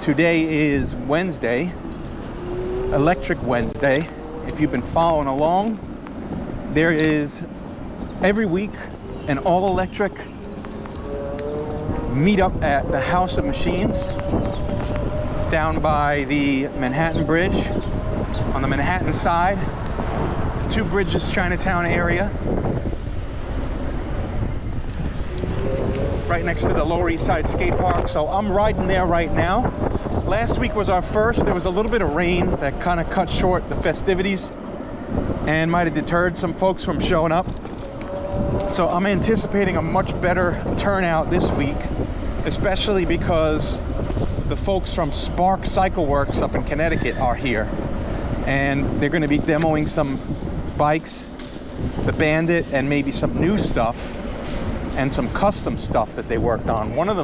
Today is Wednesday, Electric Wednesday. If you've been following along, there is every week an all-electric meetup at the House of Machines down by the Manhattan Bridge on the Manhattan side, Two Bridges Chinatown area, right next to the Lower East Side skate park. So I'm riding there right now. Last week was our first. There was a little bit of rain that kind of cut short the festivities and might have deterred some folks from showing up. So I'm anticipating a much better turnout this week, especially because the folks from Spark Cycleworks up in Connecticut are here. And they're going to be demoing some bikes, the Bandit, and maybe some new stuff and some custom stuff that they worked on. One of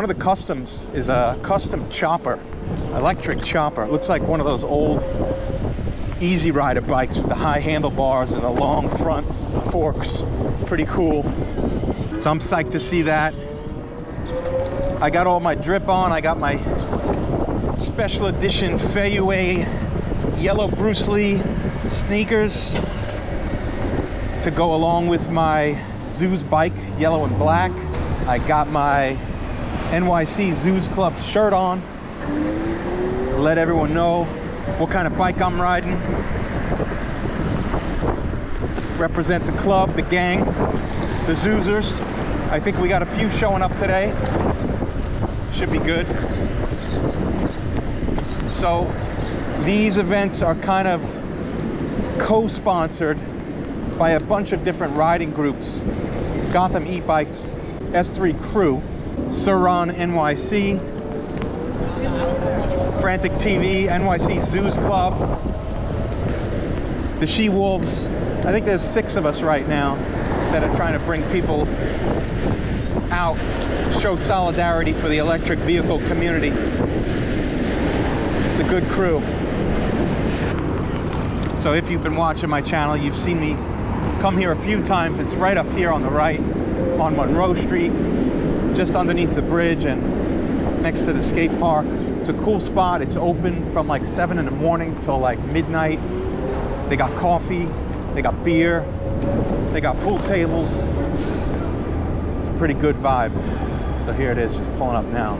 the customs is a custom chopper, electric chopper. It looks like one of those old Easy Rider bikes with the high handlebars and the long front forks. Pretty cool. So I'm psyched to see that. I got all my drip on. I got my special edition Fayue yellow Bruce Lee sneakers to go along with my Zoos bike, yellow and black. I got my NYC Zoos Club shirt on. Let everyone know what kind of bike I'm riding. Represent the club, the gang, the Zoozers. I think we got a few showing up today. Should be good. So these events are kind of co-sponsored by a bunch of different riding groups. Gotham E-Bikes, S3 Crew, Suron NYC, Frantic TV, NYC Zoos Club, the She-Wolves. I think there's 6 of us right now that are trying to bring people out, show solidarity for the electric vehicle community. It's a good crew. So if you've been watching my channel, you've seen me come here a few times. It's right up here on the right, on Monroe Street, just underneath the bridge and next to the skate park. It's a cool spot. It's open from like 7 in the morning till like midnight. They got coffee, they got beer, they got pool tables. It's a pretty good vibe. So here it is, just pulling up now.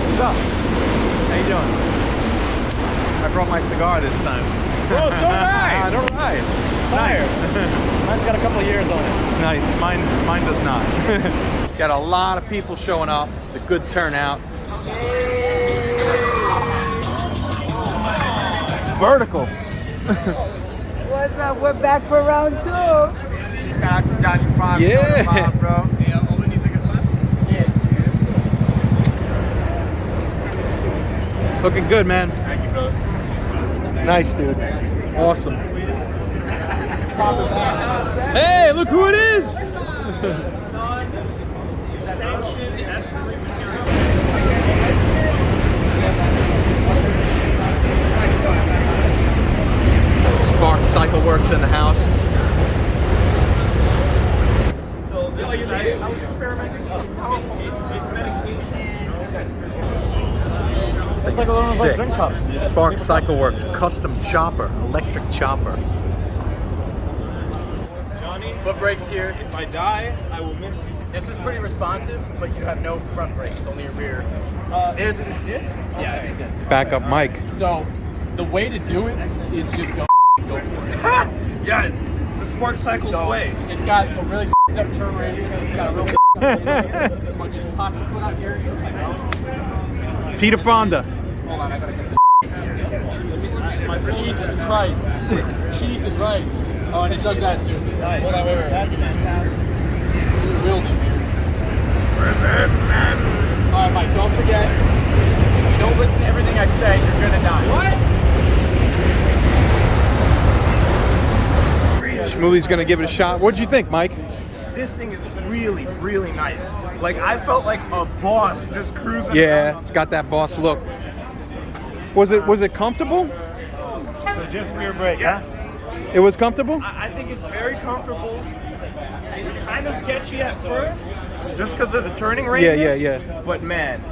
What's up? How you doing? I brought my cigar this time. Oh, so nice! All right. Nice. Mine's got a couple of years on it. Nice. Mine does not. Got a lot of people showing up. It's a good turnout. Vertical. What's up? We're back for round 2. Shout out to Johnny Prime. Yeah. Bro. Yeah, all we need to left. Yeah. Looking good, man. Thank you, brother. Nice, dude. Awesome. Hey, look who it is! Spark Cycleworks in the house. So this is nice. I was experimenting with some powerful It's like one of those drink cups. Spark Cycleworks custom chopper, electric chopper. Johnny, foot brakes here. If I die, I will miss you. This is pretty responsive, but you have no front brake. It's only a rear. This is a diff? Yeah, it's a disc. Backup mic. So the way to do it is just go for it. Yes, the Spark Cycles way. It's got a really up turn radius. It's got a real so just pop your foot out here. You know? Peter Fonda. Hold on, I gotta get the Jesus Christ. Jesus Christ. Oh, and it does that too. So Nice. hold on, wait. That's fantastic. You're wielding here. Alright, Mike, don't forget. If you don't listen to everything I say, you're gonna die. What? Shmuley's gonna give it a shot. What'd you think, Mike? This thing is really, really nice. Like, I felt like a boss just cruising Yeah, around. it's got that boss look. Was it comfortable? So just rear brake, yes. It was comfortable? I think it's very comfortable. It's kind of sketchy at first, just because of the turning radius. Yeah. But man,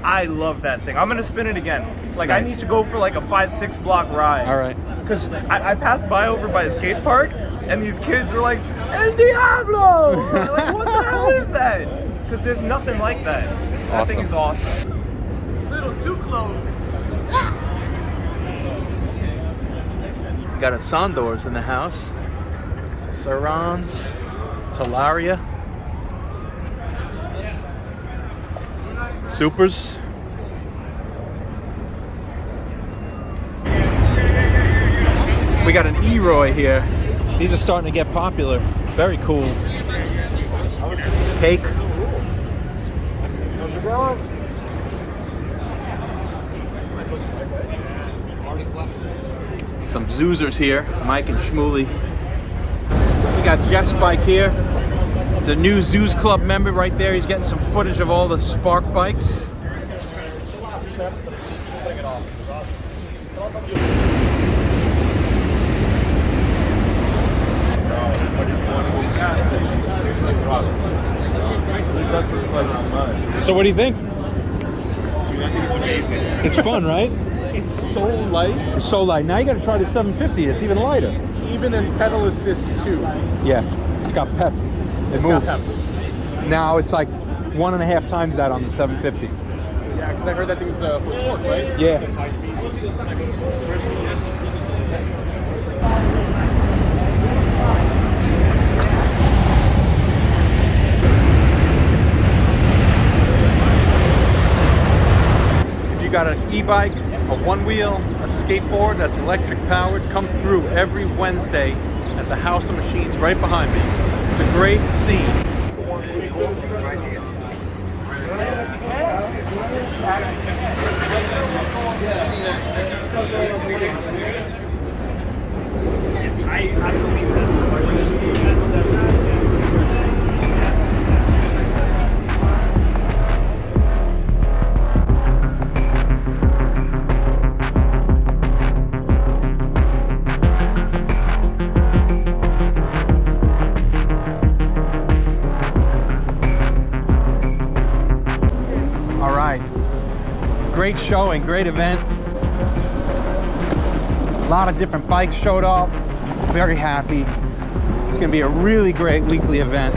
I love that thing. I'm gonna spin it again. Like I Nice. need to go for like a 5-6 block ride. All right. Because I passed by over by the skate park, and these kids were like, El Diablo! Like, what the hell is that? Because there's nothing like that. That thing is awesome. A little too close. Got a Sondors in the house. Sarons, Talaria, Supers. We got an E-Roy here. These are starting to get popular. Very cool. Cake. Some Zoozers here, Mike and Shmuley. We got Jeff's bike here. He's a new Zoos Club member right there. He's getting some footage of all the Spark bikes. So what do you think? Dude, I think it's amazing. It's fun, right? It's so light, It's so light. Now you got to try the 750. It's even lighter. even in pedal assist too. Yeah, it's got pep. It It's moves. got pep. Now it's like 1.5 times that on the 750. Yeah, because I heard that thing's for torque, right? Yeah. It's at high speed. If you got an e-bike, a one-wheel, a skateboard that's electric powered, come through every Wednesday at the House of Machines right behind me. It's a great scene. I believe that. All right. Great showing, great event. A lot of different bikes showed up. Very happy. It's going to be a really great weekly event.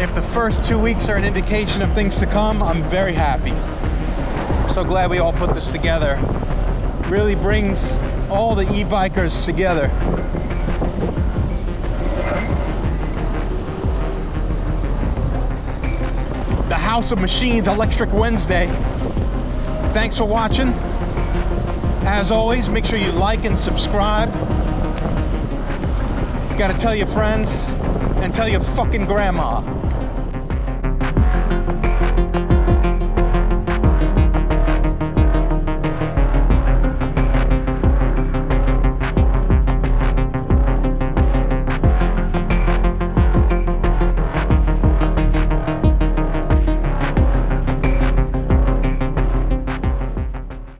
If the first 2 weeks are an indication of things to come, I'm very happy. I'm so glad we all put this together. Really brings all the e-bikers together. The House of Machines Electric Wednesday. Thanks for watching. As always, make sure you like and subscribe. You gotta tell your friends and tell your fucking grandma.